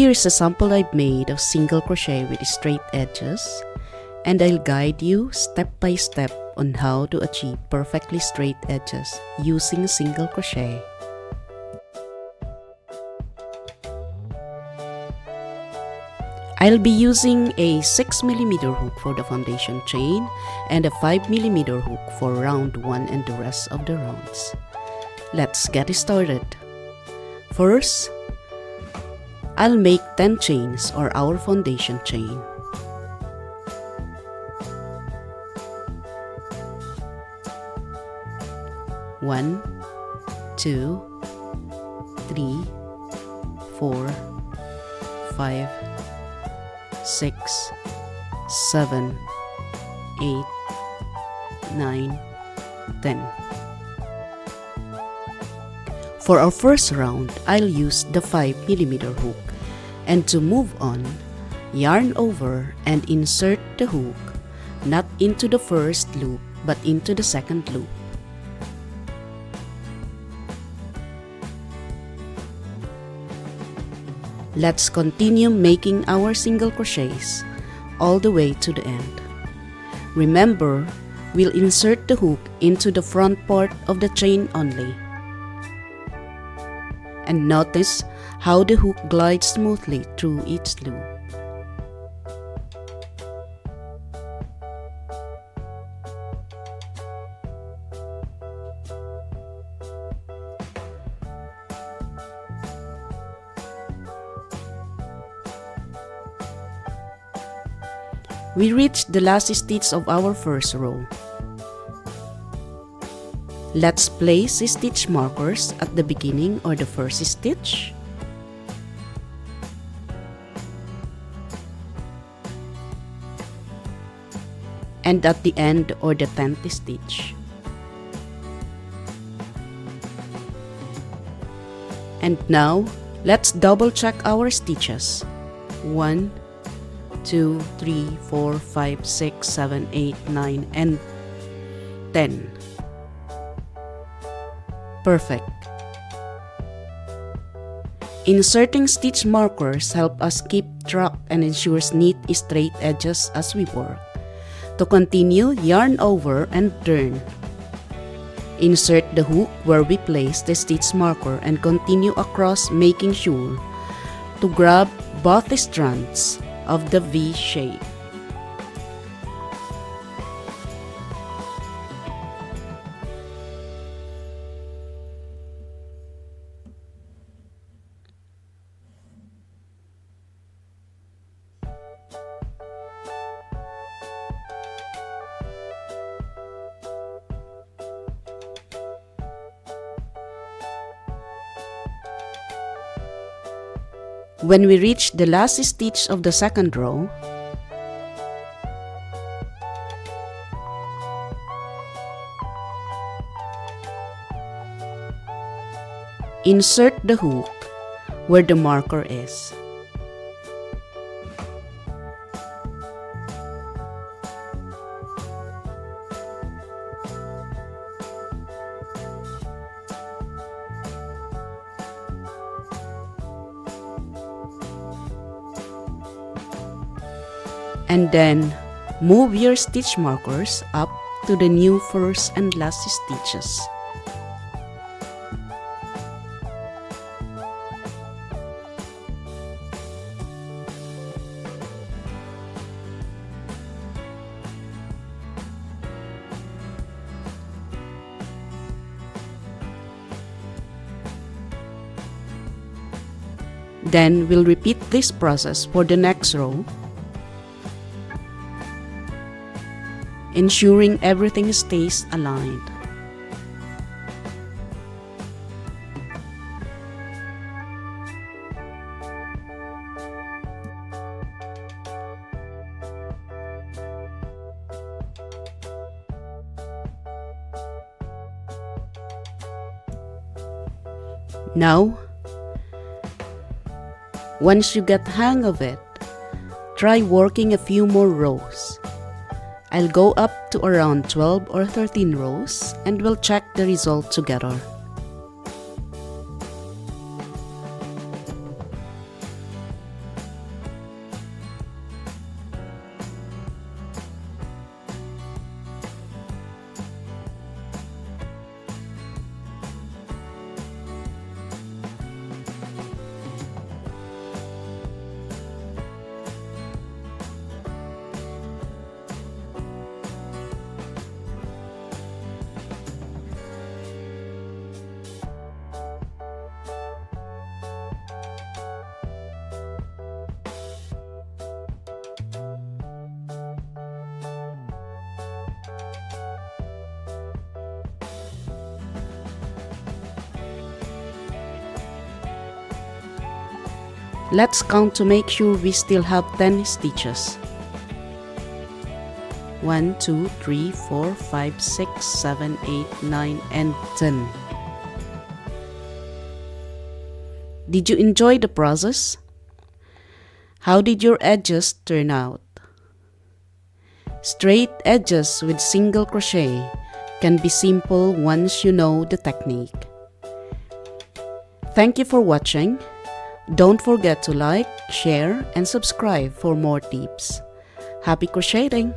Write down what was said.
Here's a sample I've made of single crochet with straight edges, and I'll guide you step by step on how to achieve perfectly straight edges using single crochet. I'll be using a 6mm hook for the foundation chain and a 5mm hook for round 1 and the rest of the rounds. Let's get started. First, I'll make 10 chains or our foundation chain. One, 2, 3, 4, 5, 6, 7, 8, 9, 10. For our first round, I'll use the 5mm hook, and to move on, yarn over and insert the hook not into the first loop but into the second loop. Let's continue making our single crochets all the way to the end. Remember, we'll insert the hook into the front part of the chain only. And notice how the hook glides smoothly through each loop. We reached the last stitch of our first row. Let's place stitch markers at the beginning or the first stitch. And at the end or the 10th stitch. And now, let's double check our stitches. 1, 2, 3, 4, 5, 6, 7, 8, 9, and 10. Perfect. Inserting stitch markers help us keep track and ensures neat straight edges as we work. To continue, yarn over and turn. Insert the hook where we placed the stitch marker and continue across, making sure to grab both strands of the V shape. When we reach the last stitch of the second row, insert the hook where the marker is. And then, move your stitch markers up to the new first and last stitches. Then, we'll repeat this process for the next row, ensuring everything stays aligned. Now, once you get the hang of it, try working a few more rows. I'll go up to around 12 or 13 rows and we'll check the result together. Let's count to make sure we still have 10 stitches. 1, 2, 3, 4, 5, 6, 7, 8, 9, and 10. Did you enjoy the process? How did your edges turn out? Straight edges with single crochet can be simple once you know the technique. Thank you for watching. Don't forget to like, share, and subscribe for more tips. Happy crocheting!